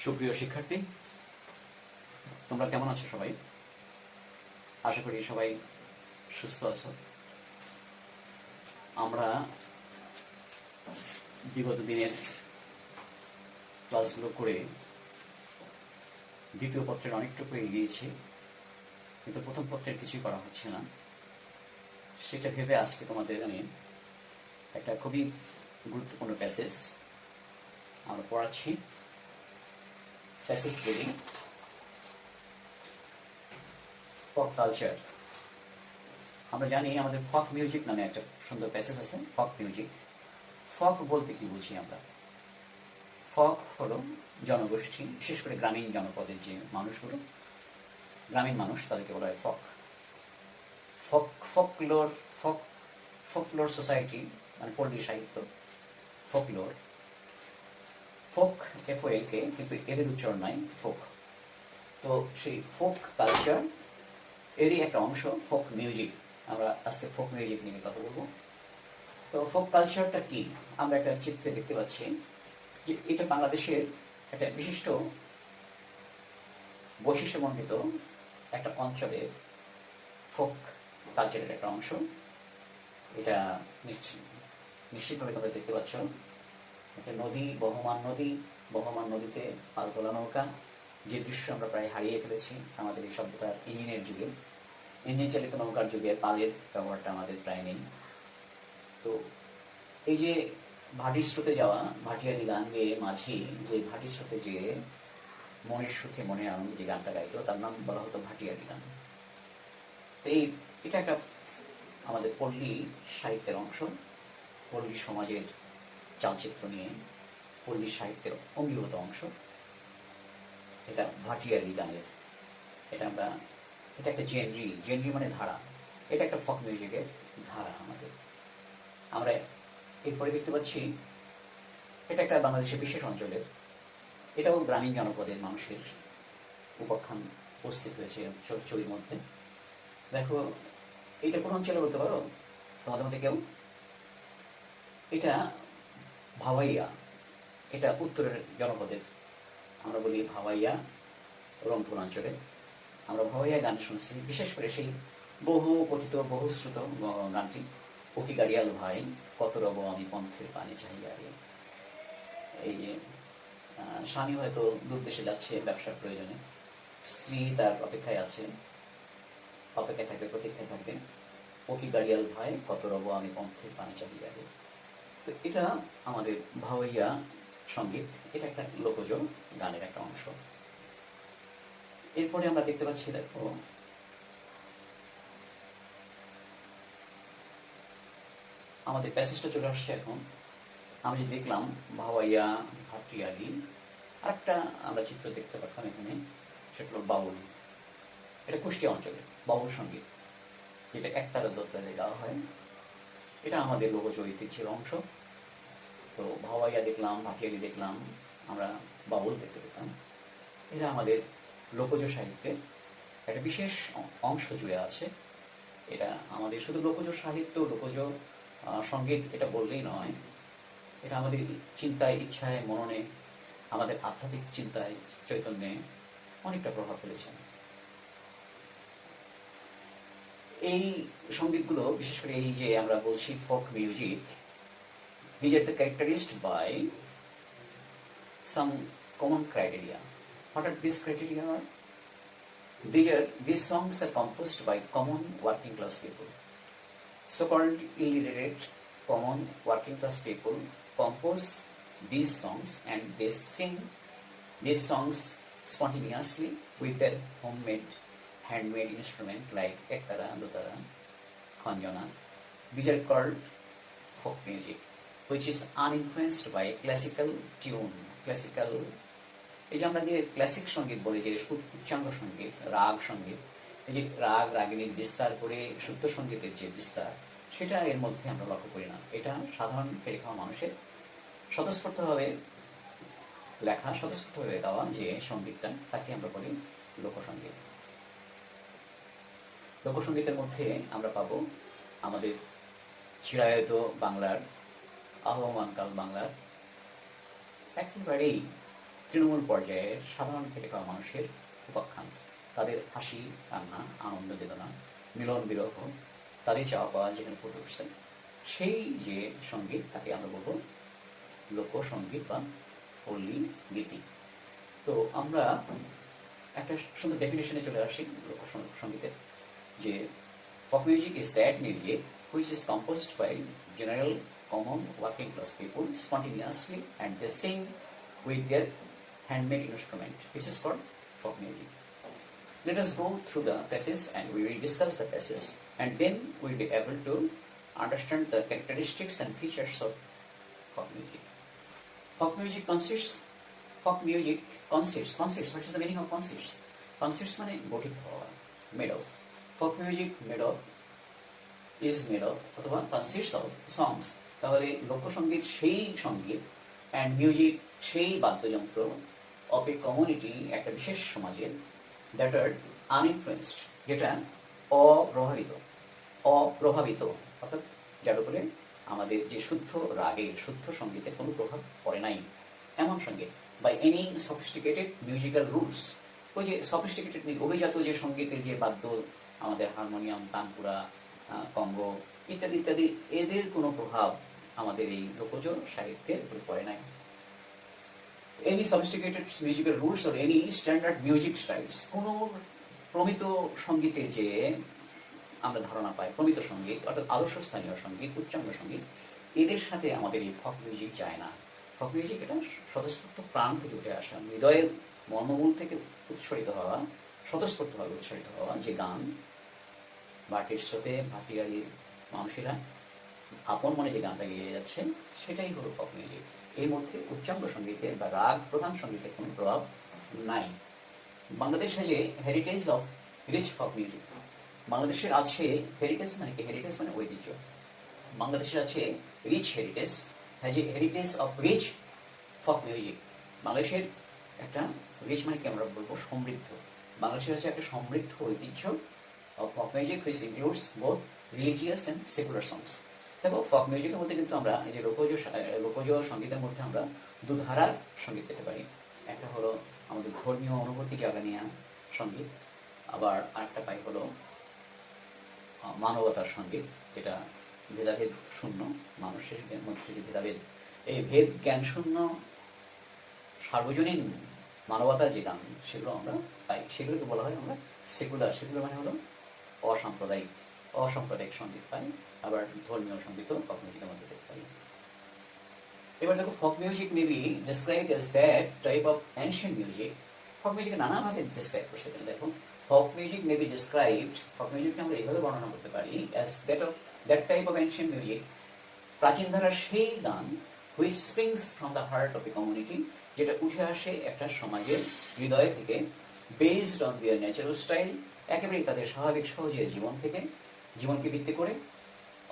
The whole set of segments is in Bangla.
সুপ্রিয় শিক্ষার্থী, তোমরা কেমন আছো সবাই? আশা করি সবাই সুস্থ আছো। আমরা বিগত দিনের ক্লাসগুলো করে দ্বিতীয় পত্রের অনেকটুকু এগিয়েছি, কিন্তু প্রথম পত্রের কিছুই করা হচ্ছে না। সেটা ভেবে আজকে তোমাদের আমি একটা খুবই গুরুত্বপূর্ণ প্যাসেজ আমরা পড়াচ্ছি। Passage ready, folk culture. আমরা জানি আমাদের ফক মিউজিক নামে একটা সুন্দর প্যাসেজ আছে। ফক মিউজিক, ফক বলতে কি বুঝি আমরা? ফক হলো জনগোষ্ঠী, বিশেষ করে গ্রামীণ জনপদের যে মানুষগুলো, গ্রামীণ মানুষ, তাদেরকে বলা হয় ফক। ফক ফকলোর ফক ফকলোর সোসাইটি মানে পল্লী সাহিত্য, ফকলোর। ফোক FOLK, কিন্তু এদের উচ্চারণ নাই, ফোক। তো সেই ফোক কালচার এরই একটা অংশ ফোক মিউজিক। আমরা আজকে ফোক মিউজিক নিয়ে কথা বলবো। তো ফোক কালচারটা কি? আমরা একটা চিত্রে দেখতে পাচ্ছি যে এটা বাংলাদেশের একটা বিশিষ্ট বৈশিষ্ট্যমণ্ডিত একটা অঞ্চলের ফোক কালচারের একটা অংশ। এটা নিশ্চিতভাবে তোমরা দেখতে পাচ্ছ একটা নদী, বহমান নদীতে পাল তোলা নৌকা, যে দৃশ্য আমরা প্রায় হারিয়ে ফেলেছি আমাদের এই সভ্যতার ইঞ্জিনের যুগে। ইঞ্জিন চালিত নৌকার যুগে পালের ব্যবহারটা আমাদের প্রায় নেই। তো এই যে ভাটির স্রোতে যাওয়া, ভাটিয়ালি গান গেয়ে মাঝি যে ভাটির স্রোতে যেয়ে মনের সুখে মনের আনন্দে যে গানটা গাইতো, তার নাম বলা হতো ভাটিয়ালি গান। তো এটা একটা আমাদের পল্লী সাহিত্যের অংশ, পল্লী সমাজের চালচিত্র নিয়ে পল্লী সাহিত্যের অঙ্গীভূত অংশ। এটা ভাটিয়ালি গানের, এটা একটা জেনরি মানে ধারা। এটা একটা ফক মিউজিকের ধারা আমাদের। আমরা এরপরে দেখতে পাচ্ছি এটা একটা বাংলাদেশের বিশেষ অঞ্চলের, এটাও গ্রামীণ জনপদের মানুষের উপাখ্যান উপস্থিত হয়েছে ছবির মধ্যে। দেখো, এইটা কোন অঞ্চলে বলতে পারো তোমাদের মধ্যে কেউ? এটা ভাওয়াইয়া, এটা উত্তরের জনপদের। আমরা বলি ভাওয়াইয়া, রংপুর অঞ্চলে। আমরা ভাওয়াইয়া গান শুনছি, বিশেষ করে সেই বহু কথিত বহুশ্রুত গানটি, ওকি গাড়িয়াল ভাই কত রব আমি পন্থের পানি চাহিয়া রে। এই যে স্বামী হয়তো দূর দেশে যাচ্ছে ব্যবসার প্রয়োজনে, স্ত্রী তার অপেক্ষায় আছে, অপেক্ষায় থাকবে, প্রতীক্ষায় থাকবে, ওকি গাড়িয়াল ভাই কত রব আমি পন্থের পানি চাহিয়া রে। তো এটা আমাদের ভাওয়াইয়া সঙ্গীত, এটা একটা লোকজ গানের একটা অংশ। এরপরে আমরা দেখতে পাচ্ছি, দেখো আমাদের প্যাসেজটা চলে আসছে এখন। আমি যে দেখলাম ভাওয়াইয়া, ভাটিয়ালি, আরেকটা আমরা চিত্র দেখতে পাচ্ছিলাম এখানে, সেটা হলো বাউল। এটা কুষ্টিয়া অঞ্চলে বাউল সঙ্গীত, যেটা একতারা দোতরাতে গাওয়া হয়। এটা আমাদের লোকজ ঐতিহ্যের অংশ। তো ভাওয়াইয়া দেখলাম, ভাটিয়ালি দেখলাম, আমরা বাউল দেখতে পেতাম। এটা আমাদের লোকজ সাহিত্যের একটা বিশেষ অংশ জুড়ে আছে। এটা আমাদের শুধু লোকজ সাহিত্য, লোকজ সঙ্গীত এটা বললেই নয়, এটা আমাদের চিন্তায়, ইচ্ছায়, মননে, আমাদের আধ্যাত্মিক চিন্তায়, চৈতন্যে অনেকটা প্রভাব ফেলেছে। এই সঙ্গীতগুলো, বিশেষ করে এই যে আমরা বলছি folk music, these are the characterized by some common criteria. What are these criteria? These songs are composed by common working class people. So-called illiterate common working class people compose these songs and they sing these songs spontaneously with their handmade instrument like ektara, dotara, khanjana. These are called folk music, which is uninfluenced by classical tune. Classical, এই যে আমরা যে ক্লাসিক সঙ্গীত বলি, যে উচ্চাঙ্গ সঙ্গীত, রাগ সঙ্গীত, এই যে রাগ রাগিনীর বিস্তার করে শুদ্ধ সঙ্গীতের যে বিস্তার, সেটা এর মধ্যে আমরা লক্ষ্য করি না। এটা সাধারণ খেটে খাওয়া মানুষের স্বতঃস্ফূর্তভাবে লেখা, স্বতঃস্ফূর্তভাবে গাওয়া যে সঙ্গীতটা, তাকে আমরা বলি লোকসঙ্গীত। লোকসঙ্গীতের মধ্যে আমরা পাবো আমাদের চিরায়ত বাংলার, আহ্বমানকাল বাংলার একেবারেই তৃণমূল পর্যায়ের সাধারণ খেটে খাওয়া মানুষের উপাখ্যান, তাদের হাসি কান্না, আনন্দ বেদনা, মিলন বিরহ, তাদের চাওয়া পাওয়া যেখানে ফুটে উঠছে, সেই যে সঙ্গীত তাকে আমরা বলবো লোকসঙ্গীত বা পল্লী গীতি। তো আমরা একটা সুন্দর ডেফিনেশনে চলে আসি লোকসঙ্গীতের, যে folk music is that music which is composed by general common working class people spontaneously and they sing with their handmade instrument. This is called folk music. Let us go through the passage and we will discuss the passage and then we will be able to understand the characteristics and features of folk music. Folk music consists, what is the meaning of consists? Consists মানে গঠিত হওয়া, made of. Folk music is made of অথবা consists of songs. তাহলে লোকসঙ্গীত সেই সঙ্গীত and music সেই বাদ্যযন্ত্র of a community, একটা বিশেষ সমাজের, that are uninfluenced, যেটা অপ্রভাবিত অর্থাৎ যার উপরে আমাদের যে শুদ্ধ রাগের, শুদ্ধ সঙ্গীতের কোনো প্রভাব পড়ে নাই, এমন সঙ্গীত। By any sophisticated musical rules, ওই যে সফিস্টিকেটেড অভিজাত যে সঙ্গীতের যে বাদ্য, আমাদের হারমোনিয়াম, তানপুরা, কঙ্গ ইত্যাদি ইত্যাদি, এদের কোনো প্রভাব আমাদের এই লোকজ সাহিত্যের উপরে পড়ে নাই। Any sophisticated musical rules or any standard music styles, কোনো প্রমিত সঙ্গীতে যে আমরা ধারণা পাই, প্রমিত সঙ্গীত অর্থাৎ আদর্শ স্থানীয় সঙ্গীত, উচ্চাঙ্গ সঙ্গীত, এদের সাথে আমাদের এই ফক মিউজিক যায় না। ফক মিউজিক এটা স্বতঃস্ফূর্ত প্রাণ থেকে উঠে আসা, হৃদয়ের মর্মমূল থেকে উৎসরিত হওয়া, স্বতঃস্ফূর্তভাবে উৎসরিত হওয়া যে গান, বাটির স্রোতে ভাটিয়ালির মানুষেরা আপন মনে যে গানটা গেয়ে যাচ্ছে, সেটাই হলো ফক মিউজিক। এর মধ্যে উচ্চাঙ্গ সঙ্গীতের বা রাগ প্রধান সঙ্গীতের কোনো প্রভাব নাই। Bangladesh has a heritage of rich folk music. বাংলাদেশের আছে হেরিটেজ, মানে কি? হেরিটেজ মানে ঐতিহ্য। বাংলাদেশের আছে rich heritage, has a heritage of rich folk music. বাংলাদেশের একটা রিচ মানে কি আমরা বলবো সমৃদ্ধ, বাংলাদেশের আছে একটা সমৃদ্ধ ঐতিহ্য of folk music which includes both religious and secular songs. দেখো ফক মিউজিকের মধ্যে কিন্তু আমরা এই যে লোকজ সঙ্গীতের মধ্যে আমরা দুধারার সঙ্গীত পেতে পারি। একটা হলো আমাদের ধর্মীয় অনুভূতি জাগানিয়া সঙ্গীত, আবার আরেকটা পাই হলো মানবতার সঙ্গীত, যেটা ভেদাভেদ শূন্য, মানুষের মধ্যে যে ভেদাভেদ, এই ভেদ জ্ঞান শূন্য সার্বজনীন মানবতার যে গান, সেগুলো আমরা পাই, সেগুলোকে বলা হয় আমরা সেকুলার। সেকুলার মানে হলো অসাম্প্রদায়িক সঙ্গীত পাই, আবার ধর্মীয় সঙ্গীতও ফক মিউজিকের মধ্যে দেখতে পাই। এবার দেখো ফক music May be described as that type of ancient music. ফক মিউজিক নানাভাবে ডিসক্রাইব করতে পারি। দেখো ফক মিউজিক মে বি ডিসক্রাইবড, ফক মিউজিককে আমরা এইভাবে বর্ণনা করতে পারি as that type of ancient music, প্রাচীন ধারার সেই গান, which springs from the heart of a community, যেটা উঠে আসে একটা সমাজের হৃদয় থেকে, based on their natural style, একেবারেই তাদের স্বাভাবিক সহজের জীবন থেকে, জীবনকে ভিত্তি করে,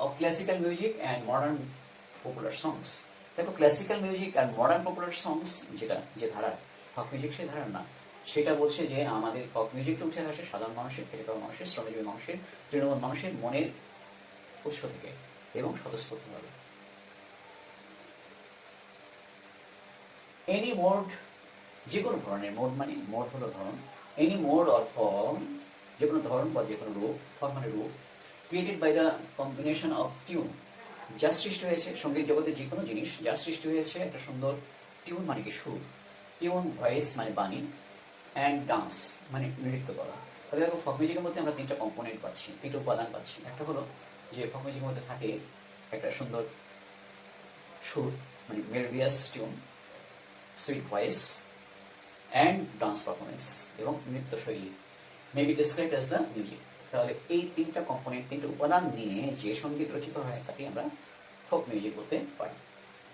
of classical music and modern popular songs. দেখো ক্লাসিক্যাল মিউজিক আর মডার্ন পপুলার সংস যেটা, যে ধারা, ফক মিউজিক সেই ধারার না। সেটা বলছে যে আমাদের ফক মিউজিকটা উঠে আসে সাধারণ মানুষের, খেটে খাওয়া মানুষের, শ্রমজীবী মানুষের, তৃণমূল মানুষের মনের উৎস থেকে এবং স্বতঃস্ফূর্তভাবে। এনি মোড, যে কোনো ধরনের, মোড মানে মোড হলো ধরন, এনি মোড অর ফর্ম, যে কোনো ধরন বা যে কোনো রূপ, ফর্ম মানে রূপ, created by the combination of tune, যা সৃষ্টি হয়েছে সঙ্গীত জগতের যে কোনো জিনিস, যা সৃষ্টি হয়েছে একটা সুন্দর টিউন মানে কি সুর, টিউন, ভয়েস মানে বাণী, অ্যান্ড ডান্স মানে নৃত্য করা। তাহলে দেখো ফক মিউজিকের মধ্যে আমরা তিনটা কম্পোনেন্ট পাচ্ছি, তিনটা উপাদান পাচ্ছি। একটা হলো যে ফক মিউজিকের মধ্যে থাকে একটা সুন্দর সুর মানে melodious tune, sweet voice and dance performance এবং নৃত্যশৈলী, may be described as the music. তাহলে এই তিনটা কম্পোনেন্ট, তিনটা উপাদান নিয়ে যে সঙ্গীত রচিত হয় তাকে আমরা ফোক মিউজিক বলতে পারি।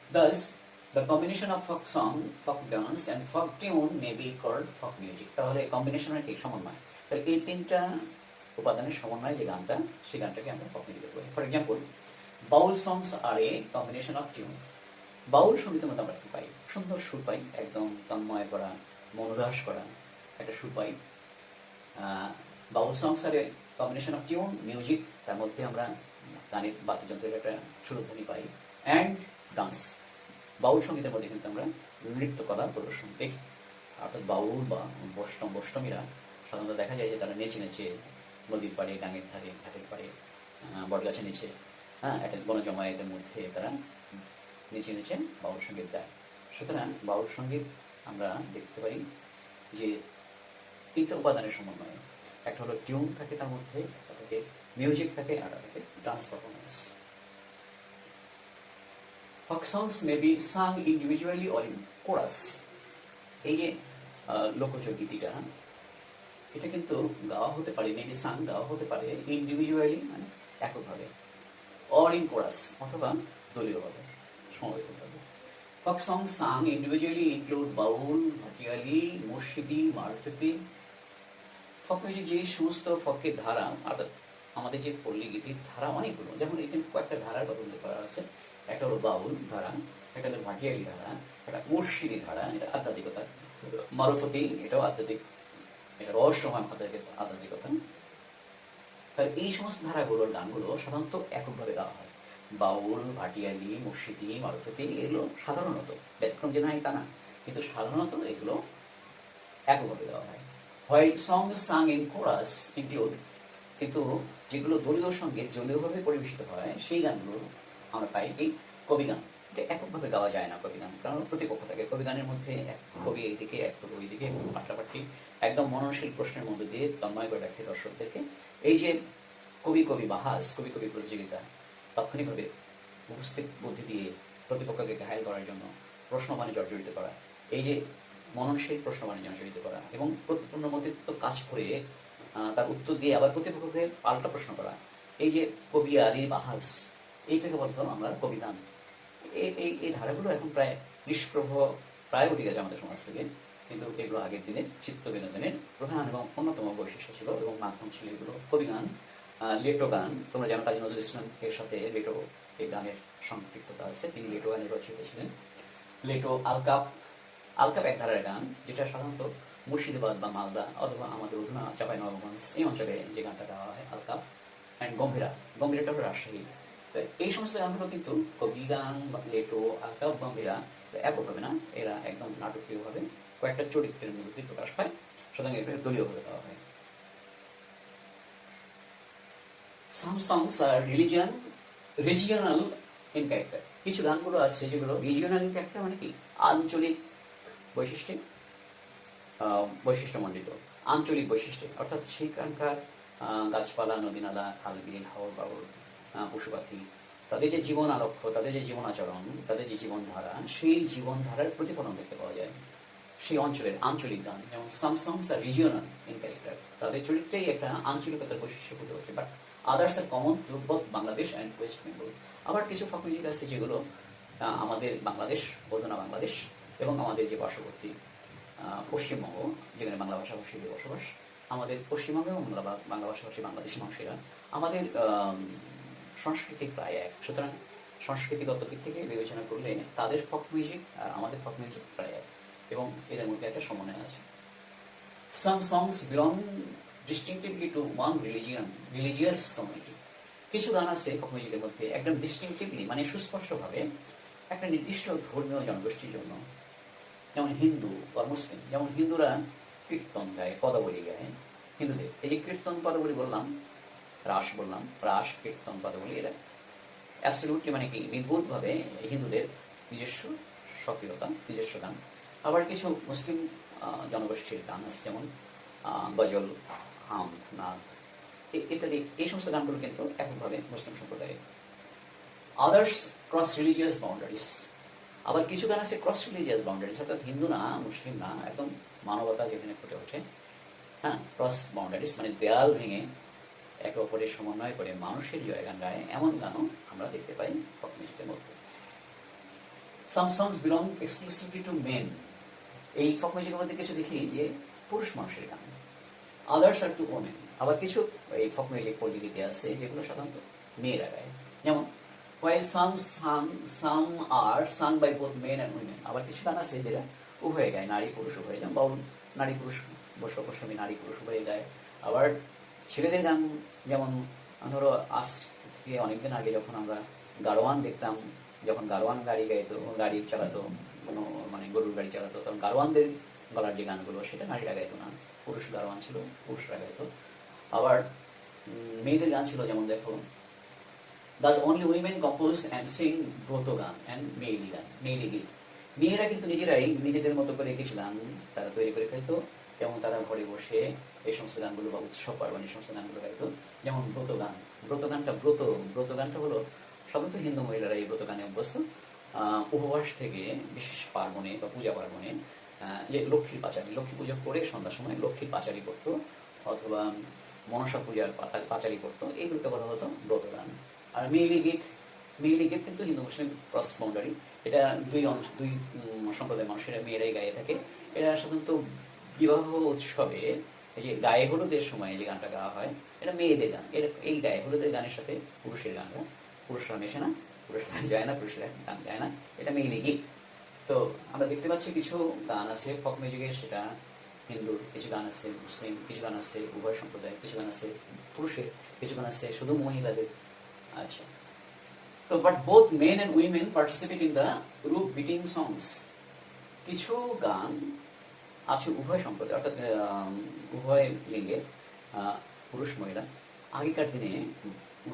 Thus, the combination of folk song, folk dance and folk tune may be called folk music. তাহলে কম্বিনেশন মানে কি? সমন্বয়। তাহলে এই তিনটা উপাদানের সমন্বয় যে গানটা, সেই গানটাকে আমরা ফোক মিউজিক বলি। For example, Baul songs are a combination of tune. Baul সঙ্গীতের মধ্যে আমরা কি পাই? সুন্দর সুর পাই, একদম তন্ময় করা, মনোদাস করা একটা সুর পাই। বাউল songs are a combination of tune, music, তার মধ্যে আমরা গানের বাদ্যযন্ত্রের একটা সুরধ্বনি পাই, অ্যান্ড ডান্স। বাউল সঙ্গীতের মধ্যে কিন্তু আমরা নৃত্য কলা প্রদর্শন দেখি। অর্থাৎ বাউল বা বৈষ্ণবীরা সাধারণত দেখা যায় যে তারা নেচে নেচে নদীর পাড়ে, ডাঙের ধারে, ঘাটের পাড়ে, বটগাছের নিচে, একটা বনজমায়েতের মধ্যে তারা নেচে নেচে বাউল সঙ্গীত গায়। সুতরাং বাউল সঙ্গীত আমরা দেখতে পারি যে তিনটা উপাদানের সমন্বয়ে। একটা হলো টিউন থাকে, তার মধ্যে একটা থাকে মিউজিক থাকে, আর একটা থাকে dance performance. Folk songs may be sung individually or in chorus. এই যে লোকচগীতিটা, এটা কিন্তু গাওয়া হতে পারে, মেবি সাং গাওয়া হতে পারে ইন্ডিভিজুয়ালি মানে এককভাবে, অর ইন কোরাস অথবা দলীয়ভাবে, সমবেতভাবে। ফোক সং সাং ইন্ডিভিজুয়ালি ইনক্লুড বাউল, ভাটিয়ালি, মুর্শিদি, মারফতি। ফোক মিউজিক যে সমস্ত ফকের ধারা, অর্থাৎ আমাদের যে পল্লী গীতির ধারা অনেকগুলো, যেমন এখানে কয়েকটা ধারার কথা উল্লেখ করা আছে। একটা হলো বাউল ধারা, একটা হলো ভাটিয়ালি ধারা, একটা মুর্শিদি ধারা, এটা আধ্যাত্মিকতা, মারুফতি এটাও আধ্যাত্মিক, এটা রহস্যময় আধ্যাত্মিকতা। তাহলে এই সমস্ত ধারাগুলোর গানগুলো সাধারণত এককভাবে গাওয়া হয়। বাউল, ভাটিয়ালি, মুর্শিদি, মারুফতি এগুলো সাধারণত, ব্যতিক্রম যে নাই তা না, কিন্তু সাধারণত এগুলো এককভাবে গাওয়া হয়। While songs sung in chorus include, কিন্তু যেগুলো দলীয় সঙ্গে জলীয়ভাবে পরিবেশিত হয় সেই গানগুলো আমরা পাই এই কবিগান। এককভাবে গাওয়া যায় না কবিগান, কারণ প্রতিপক্ষ থাকে। কবিগানের মধ্যে এক কবি এইদিকে, এক কবি ওইদিকে, পাল্টাপাল্টি একদম মননশীল প্রশ্নের মধ্যে দিয়ে তন্ময় করে রাখে দর্শকদেরকে। এই যে কবি কবি বাহাস, কবি কবি প্রতিযোগিতা, তাৎক্ষণিকভাবে উপস্থিত বুদ্ধি দিয়ে প্রতিপক্ষকে ঘায়েল করার জন্য প্রশ্নবাণী জর্জরিত করা, এই যে মননশীল প্রশ্নবাণী জর্জরিত করা এবং প্রতিপন্ন মধ্যে তো কাজ করে তার উত্তর দিয়ে আবার প্রতিপক্ষকে পাল্টা প্রশ্ন করা, এই যে কবি আলী বাহাস, এইটাকে বলতো আমরা কবিতান। এই ধারাগুলো এখন প্রায় নিষ্প্রভ, প্রায় উঠে গেছে আমাদের সমাজ থেকে, কিন্তু এগুলো আগের দিনের চিত্ত বিনোদনের প্রধান এবং অন্যতম বৈশিষ্ট্য ছিল এবং মাধ্যম ছিল এগুলো। কবিগান, লেটো গান, তোমরা জানো কাজী নজরুল ইসলামের সাথে লেটো এই গানের সম্পৃক্ততা আছে, তিনি লেটো গানের রচয়িতা ছিলেন। লেটো, আলকাপ এক ধারার গান, যেটা সাধারণত মুর্শিদাবাদ বা মালদা অথবা আমাদের অধুনা চাঁপাইনবাবগঞ্জ এই অঞ্চলে যে গানটা গাওয়া হয়, আলকাপ। অ্যান্ড গম্ভীরাটা হলো রাজশাহী। এই সমস্ত গানগুলো কিন্তু কবি গান, লেটো, আলকাপ, গম্ভীরা এককভাবে না, এরা একদম নাটকীয়ভাবে কয়েকটা চরিত্রের মধ্যে প্রকাশ পায়, সুতরাং এটা দলীয়ভাবে দেওয়া হয়। Some songs are regional in character. কিছু গানগুলো আছে যেগুলো রিজিওনাল ইন ক্যারেক্টার, মানে কি আঞ্চলিক বৈশিষ্ট্যমণ্ডিত, আঞ্চলিক বৈশিষ্ট্য, অর্থাৎ সেখানকার গাছপালা, নদী নালা, খাল বিল, হাওর বাউর, পশু পাখি, তাদের যে জীবন আলক্ষ্য, তাদের যে জীবন আচরণ, তাদের যে জীবনধারা, সেই জীবনধারার প্রতিফলন দেখতে পাওয়া যায় সেই অঞ্চলের আঞ্চলিক গান। যেমন some songs are regional in character, তাদের চরিত্রেই একটা আঞ্চলিকতার বৈশিষ্ট্য ফুটে ওঠে, but others are common to both Bangladesh and West Bengal. আবার কিছু ফোক মিউজিক আছে যেগুলো আমাদের বাংলাদেশ, বর্ধনা বাংলাদেশ এবং আমাদের যে পার্শ্ববর্তী পশ্চিমবঙ্গ, যেখানে বাংলা ভাষাভাষীদের বসবাস, আমাদের পশ্চিমবঙ্গ এবং বাংলা ভাষাভাষী বাংলাদেশি মানুষেরা, আমাদের সংস্কৃতি প্রায় এক। সুতরাং সংস্কৃতিগত দিক থেকে বিবেচনা করলে তাদের ফোক মিউজিক আর আমাদের ফোক মিউজিক প্রায় এক, এবং এদের মধ্যে একটা সমন্বয় আছে। Some songs belong distinctively to one religious community. কিছু গান আছে ফোক মিউজিকের মধ্যে একদম ডিস্টিংটিভলি, মানে সুস্পষ্টভাবে একটা নির্দিষ্ট ধর্মীয় জনগোষ্ঠীর জন্য, যেমন হিন্দু বা মুসলিম। যেমন হিন্দুরা কীর্তন গায়, পদাবলী গায় হিন্দুদের। এই যে কীর্তন পদাবলী বললাম, রাস বললাম, রাস, কীর্তন, পদাবলী, এরা অ্যাবসলিউটলি মানে কি নির্বোধভাবে হিন্দুদের নিজস্ব সক্রিয়তা, নিজস্ব গান। আবার কিছু মুসলিম জনগোষ্ঠীর গান আছে, যেমন গজল, হামদ, নাদ ইত্যাদি। এই সমস্ত গানগুলো কিন্তু এককভাবে মুসলিম সম্প্রদায়ের। আদার্স ক্রস রিলিজিয়াস বাউন্ডারিজ, আবার কিছু গান আছে ক্রস রিলিজিয়াস বাউন্ডারিজ, অর্থাৎ হিন্দু না, মুসলিম না, একদম মানবতা যেখানে ফুটে ওঠে। ক্রস বাউন্ডারিজ মানে দেয়াল ভেঙে একে অপরের সমন্বয় করে মানুষের জয় গান গায়, এমন গানও আমরা দেখতে পাই ফোক মিউজিকের মধ্যে। সাম সংস বিলং এক্সক্লুসিভলি টু মেন, এই ফোক মিউজিকের মধ্যে কিছু দেখি যে পুরুষ মানুষের গান। আদার্স আর টু ওমেন, আবার কিছু এই ফোক মিউজিক পল্লীগীতি আছে যেগুলো সাধারণত মেয়েরা গায়। যেমন while some are sung by both men and women, আবার কিছু গান আছে যেটা উভয়ে গায়, নারী পুরুষ উভয়ে। যেমন বাউল নারী পুরুষ, বৈষ্ণবী নারী পুরুষ উভয়ে গায়। আবার ছেলেদের গান, যেমন ধরো আজ থেকে অনেকদিন আগে যখন আমরা গাড়োয়ান দেখতাম, যখন গাড়োয়ান গাড়ি গাইতো, গাড়ি চালাতো, কোনো মানে গরুর গাড়ি চালাতো, তখন গাড়োয়ানদের গলার যে গানগুলো সেটা নারীরা গাইতো না, পুরুষ গারোয়ান ছিল, পুরুষরা গাইতো। আবার মেয়েদের গান ছিল, যেমন দেখো, Thus only women compose and sing ব্রত গান and মেয়েলি গান, মেয়েলি গীত। মেয়েরা কিন্তু নিজেরাই নিজেদের মতো করে কিছু গান তারা তৈরি করে ফেলতো, এবং তারা ঘরে বসে এই সমস্ত গানগুলো বা উৎসব পার্বণ এই সমস্ত গানগুলো গাইতো। যেমন ব্রত গান, ব্রত গানটা ব্রত গানটা হলো সাধারণত হিন্দু মহিলারা এই ব্রত গানে অভ্যস্ত। উপবাস থেকে বিশেষ পার্বণে বা পূজা পার্বণে যে লক্ষ্মীর পাঁচালী, লক্ষ্মী পুজো করে সন্ধ্যার সময় লক্ষ্মীর পাঁচালী করতো, অথবা মনসা পূজার পাঁচালী করতো, এইগুলোকে বলা হতো ব্রত গান। আর মেয়েলি গীত কিন্তু হিন্দু মুসলিম ক্রস বাউন্ডারি, এটা দুই সম্প্রদায়ের মানুষের মেয়েরাই গায়ে থাকে। এটা সাধারণত বিবাহ উৎসবে এই যে গায়ে হলুদের সময় যে গানটা গাওয়া হয়, এটা মেয়েদের গান। এই গায়ে হলুদের গানের সাথে পুরুষের গানটা, পুরুষরা মেশে না, পুরুষরা যায় না, পুরুষেরা গান গায় না, এটা মেয়েলি গীত। তো আমরা দেখতে পাচ্ছি কিছু গান আছে ফক মিউজিকের, সেটা হিন্দুর, কিছু গান আছে মুসলিম, কিছু গান আছে উভয় সম্প্রদায়ের, কিছু গান আছে পুরুষের, কিছু গান আছে শুধু মহিলাদের। আচ্ছা, তো but both men and women participate in the roof beating songs. কিছু গান আছে উভয় সম্প্রদায়, অর্থাৎ উভয় লিঙ্গের, পুরুষ মহিলা। আগেকার দিনে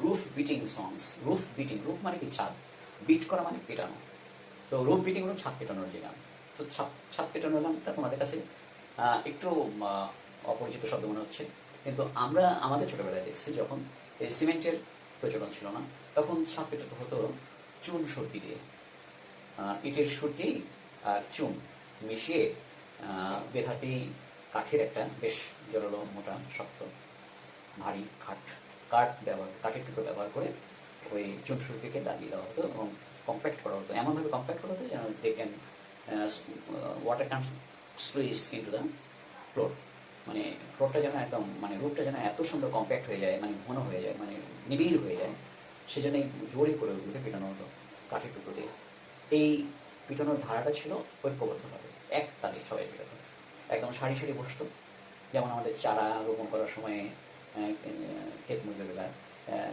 রুফ বিটিং সংস, রুফ মানে কি ছাদ, বিট করা মানে পেটানো। তো রুফ বিটিং হলো ছাদ পেটানোর যে গান। তো ছাদ পেটানোর গানটা তোমাদের কাছে একটু অপরিচিত শব্দ মনে হচ্ছে, কিন্তু আমরা আমাদের ছোটবেলায় দেখছি যখন এই সিমেন্টের প্রচলন ছিল না, তখন ছাদ পেটাতে হতো চুন সুরকি দিয়ে, ইটের সুরকি আর চুন মিশিয়ে বেলহাতি কাঠের একটা বেশ জোরালো মোটা শক্ত ভারী কাঠের টুকরো ব্যবহার করে ওই চুন সুরকিকে দাগিয়ে দেওয়া হতো এবং কম্প্যাক্ট করা হতো, এমনভাবে কম্প্যাক্ট করা হতো যেন they can water can squeeze into the floor. মানে ফ্লোরটা যেন একদম, মানে রূপটা যেন এত সুন্দর কম্প্যাক্ট হয়ে যায়, মানে ঘন হয়ে যায়, মানে নিবিড় হয়ে যায়, সেজন্য জোরে করে ওগুলোকে পেটানো হতো কাঠের টুকরো দিয়ে। এই পিটানোর ধারাটা ছিল ঐক্যবদ্ধভাবে, এক তালে সবাই পেটাতো, একদম সারি সারি বসতো। যেমন আমাদের চারা রোপণ করার সময় ক্ষেত মজুরেরা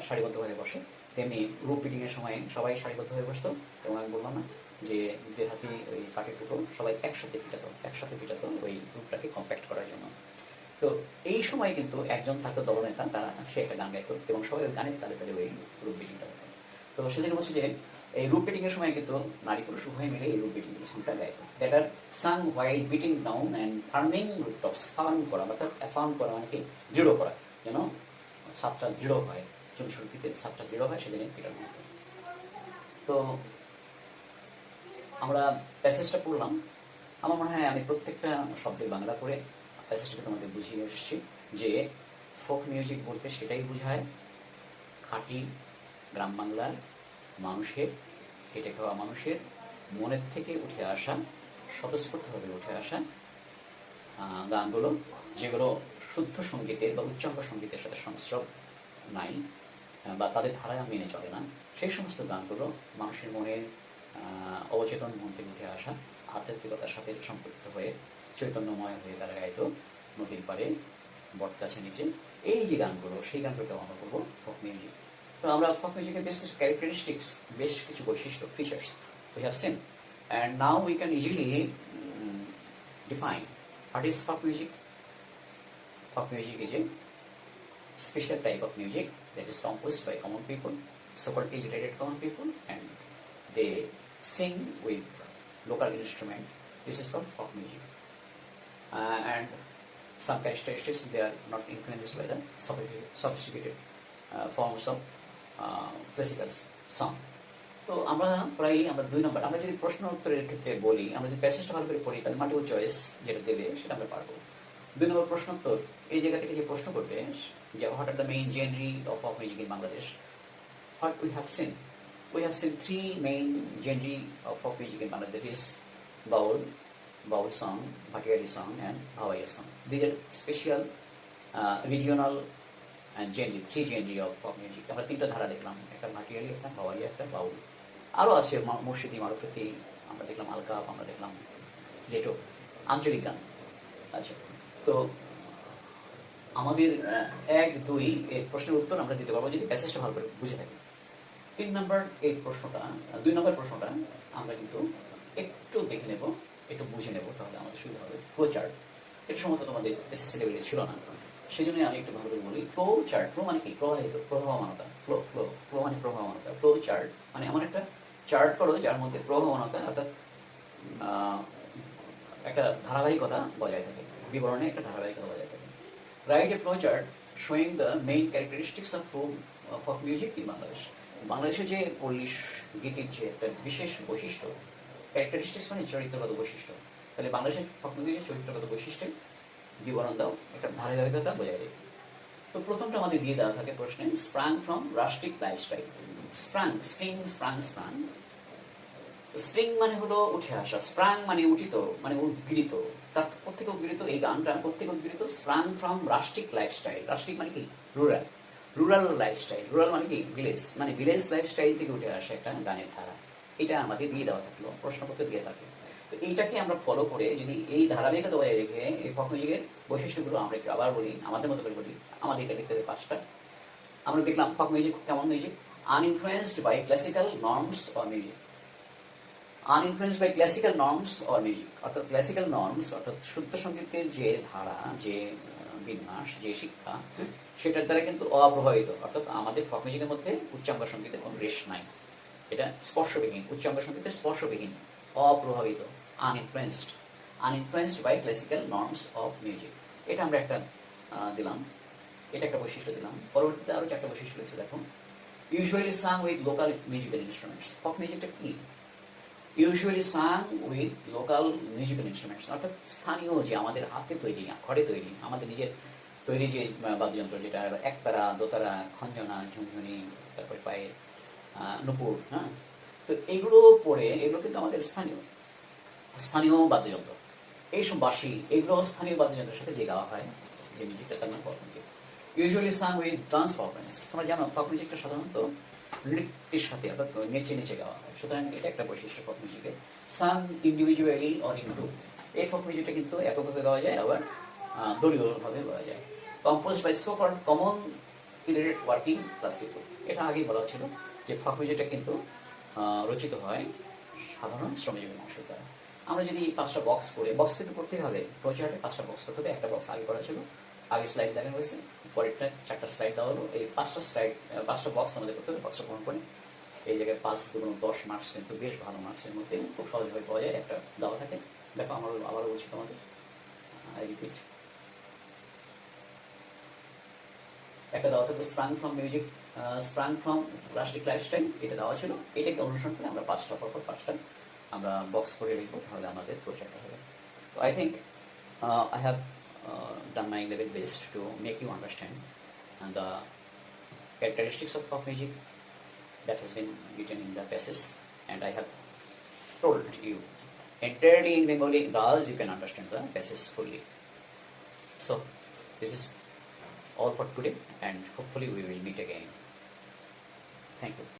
সারিবদ্ধভাবে বসে, তেমনি রূপ পিটিংয়ের সময় সবাই সারিবদ্ধ হয়ে বসতো। এবং আমি বললাম না যে দেহাতি ওই কাঠের টুকরো সবাই একসাথে পিটাতো ওই রূপটাকে কম্প্যাক্ট করার জন্য। তো এই সময় কিন্তু একজন থাকতো দলনেতা, সে একটা গান গাইতো এবং সবাই ওই গানের তালে তালে ওই রূপ বিটিংটা হতো। তো সেদিন বলছি যে এই রূপ বিটিং এর সময় কিন্তু নারী পুরুষ উভয় মিলে এই রূপ বিটিং সংটা গাইতো, that are sung while beating down and firming rooftops. Firm করা অর্থাৎ ফার্ম করা মানে কি দৃঢ় করা, যেন ছাদটা দৃঢ় হয়, চুনসুরকিতে ছাদটা দৃঢ় হয়, সেদিনে পিটানো হতো। তো আমরা প্যাসেজটা পড়লাম, আমার মনে হয় আমি প্রত্যেকটা শব্দের বাংলা করে প্যাসেজটাকে তোমাদের বুঝিয়ে এসেছি যে ফোক মিউজিক বলতে সেটাই বোঝায় খাঁটি গ্রাম বাংলার মানুষের, খেটে খাওয়া মানুষের মনের থেকে উঠে আসা, স্বতঃস্ফূর্তভাবে উঠে আসা গানগুলো, যেগুলো শুদ্ধ সঙ্গীতের বা উচ্চাঙ্গ সঙ্গীতের সাথে সংস্রব নাই বা তাদের ধারায় মেনে চলে না, সেই সমস্ত গানগুলো মানুষের মনের অবচেতন মন থেকে উঠে আসা, আধ্যাত্মিকতার সাথে সম্পৃক্ত হয়ে চৈতন্যময় হয়ে তারা গাইতো নদীর পাড়ে বটগাছের নিচে। এই যে গানগুলো, সেই গানগুলোকে আমরা বলবো ফোক মিউজিক। তো আমরা ফোক মিউজিকের বেশ কিছু ক্যারেক্টারিস্টিক্স, বেশ কিছু বৈশিষ্ট্য, features we have seen, and now we can easily define what is folk music. Folk music is a special type of music that is composed by common people, so-called illiterate common people, and they sing with local instrument. This is called folk music. And some characteristics, they are not influenced by the sophisticated forms of classical song. তো আমরা প্রায় আমরা 2 নম্বর, আমরা যদি প্রশ্ন উত্তরের ক্ষেত্রে বলি, আমরা যদি প্যাসেজটা ভালো করে পড়ি তাহলে মাল্টিপল চয়েস যেটা দেবে সেটা আমরা পারবো। 2 নম্বর প্রশ্ন উত্তর, এই জায়গা থেকে যে প্রশ্ন করবে যে what are the main genre of folk music in Bangladesh, what we have seen 3 main genre of folk music in Bangladesh. That is baul song, bhatiyari song, and bhawaiya song. These are special regional and genre, 3 genre of folk music. আমরা 3টা ধারা দেখলাম, একটা ভাটিয়ারি, একটা ভাওয়াইয়া, একটা বাউল। আরও আছে মুর্শিদি, মারুফতি, আমরা দেখলাম আলকাপ, আমরা দেখলাম লেটো, আঞ্চলিক গান। আচ্ছা, তো আমাদের 1, 2 এই প্রশ্নের উত্তর আমরা দিতে পারবো যদি প্যাসেজটা ভালো করে বুঝে থাকি। 2 নম্বর প্রশ্নটা আমরা কিন্তু একটু দেখে নেব একটু বুঝে নেব, তাহলে আমাদের সুবিধা হবে। ফ্লো চার্ট, এটা সম্ভবত তোমাদের এসএসসি লেভেলে ছিল না, সেই জন্য আমি একটু ভালো করে বলি। ফ্লো চার্ট, ফ্লো মানে কি? প্রবাহিত, প্রবাহমানতা। ফ্লো ফ্লো ফ্লো মানে প্রবাহমানতা। ফ্লো চার্ট মানে এমন একটা চার্ট করো যার মধ্যে প্রবাহমানতা অর্থাৎ একটা ধারাবাহিকতা বজায় থাকে, বিবরণে একটা ধারাবাহিকতা বজায় থাকে। Write a flow chart showing the main characteristics of folk music in Bangladesh. বাংলাদেশে যে পল্লী গীতির যে একটা বিশেষ বৈশিষ্ট্য, ক্যারেক্টারিস্টিক্স মানে চরিত্রগত বৈশিষ্ট্য, তাহলে বাংলাদেশের ফোক মিউজিকের চরিত্রগত বৈশিষ্ট্যের বিবরণ দাও, একটা ধারাবাহিকতা বজায় রেখে। তো প্রথমটা আমাদের দিয়ে দেওয়া থাকে প্রশ্নে, স্প্রাং from rustic lifestyle. স্প্রাং, spring, স্প্রাং, স্প্রাং। Spring মানে হলো উঠে আসা, স্প্রাং মানে উঠিত, মানে উদ্গৃত। তার কোথেকে উদ্গৃত এই গানটা? কোথেকে উদ্গৃত? Sprang from rustic lifestyle. Rustic মানে কি? রুরাল। Rural lifestyle. রুরাল মানে কি? ভিলেজ, মানে ভিলেজ লাইফস্টাইল থেকে উঠে আসা একটা গানের ধারা। এটা আমাদের দিয়ে দেওয়া থাকলো, প্রশ্নপত্র দিয়ে থাকে। তো এইটাকে আমরা ফলো করে যদি এই ধারাবাহিকতা বজায় রেখে এই ফোক মিউজিকের বৈশিষ্ট্যগুলো আমরা একটু আবার বলি, আমাদের মতো করে বলি। আমাদের এটা লিখতে হবে 5টা। আমরা দেখলাম ফোক মিউজিক কেমন music? Uninfluenced by classical norms or music. Uninfluenced by classical norms or music, অর্থাৎ ক্লাসিক্যাল নর্মস অর্থাৎ শুদ্ধ সঙ্গীতের যে ধারা, যে বিন্যাস, যে শিক্ষা, সেটার দ্বারা কিন্তু অপ্রভাবিত। অর্থাৎ আমাদের ফোক মিউজিকের মধ্যে উচ্চাঙ্গ সঙ্গীতের কোনো রেশ নাই, এটা স্পর্শবিহীন, উচ্চাঙ্গ সঙ্গীতের স্পর্শবিহীন, অপ্রভাবিত, uninfluenced. Uninfluenced by classical norms of music, এটা আমরা একটা দিলাম, এটা একটা বৈশিষ্ট্য দিলাম। পরবর্তীতে আরো 4টা বৈশিষ্ট্য লিখছে দেখো। Usually sung with local musical instruments. Folk মিউজিকটা কি? Usually sung with local musical instruments, অর্থাৎ স্থানীয় যে আমাদের হাতে তৈরি, ঘরে তৈরি, আমাদের নিজের তৈরি যে বাদ্যযন্ত্র, যেটা একতারা, দোতারা, খঞ্জনা, ঝুনঝুনি, তারপরে পায়ে নুপুর, হ্যাঁ। তো এগুলো পরে, এগুলো কিন্তু আমাদের স্থানীয় স্থানীয় বাদ্যযন্ত্র। এইসব বাঁশি, এগুলো স্থানীয় বাদ্যযন্ত্রের সাথে যে গাওয়া হয়, যে মিউজিকটা, তার নাম folk music. Usually sung with dance performance. তোমরা জানো ফোক মিউজিকটা সাধারণত নৃত্যের সাথে, অর্থাৎ নেচে নেচে গাওয়া হয়, সুতরাং এটা একটা বৈশিষ্ট্য ফোক মিউজিকের। Sung individually or in group. এই ফোক মিউজিকটা কিন্তু এককভাবে গাওয়া যায়, আবার দলীয়ভাবে গাওয়া যায়। Compose by so called common illiterate working class people. এটা আগেই বলা ছিল যে ফোক মিউজিকটা কিন্তু রচিত হয় সাধারণ শ্রমজীবী মানুষের দ্বারা। আমরা যদি 5টা বক্স করে, বক্স কিন্তু করতে হবে, প্রচারে 5টা বক্স করতে হবে। একটা বক্স আগে করা ছিল, আগে স্লাইড দেখানো হয়েছে, পরেরটা 4টা স্লাইড দেওয়া হলো। এই 5টা স্লাইড, 5টা বক্স আমাদের করতে হবে। বক্সটা গ্রহণ করে এই জায়গায় 5 × 10 মার্কস, কিন্তু বেশ ভালো মার্কসের মধ্যে খুব সহজভাবে পাওয়া যায়। একটা দেওয়া থাকে, দেখো আমরা আবারও বলছি তোমাদের, আই রিপিট, একটা দেওয়া থাকবে স্প্রাং from music, স্প্রাং from rustic lifestyle, এটা দেওয়া ছিল। এটাকে অনুসরণ করে আমরা 5টা পরপর 5টা আমরা বক্স করে লিখবো, তাহলে আমাদের প্রচারটা হবে। তো I think I have done my level best to make you understand the characteristics of pop music that has been written in the passage, and I have told you entirely in Bengali, thus you can understand the passage fully. So this is all for today, and hopefully we will meet again. Thank you.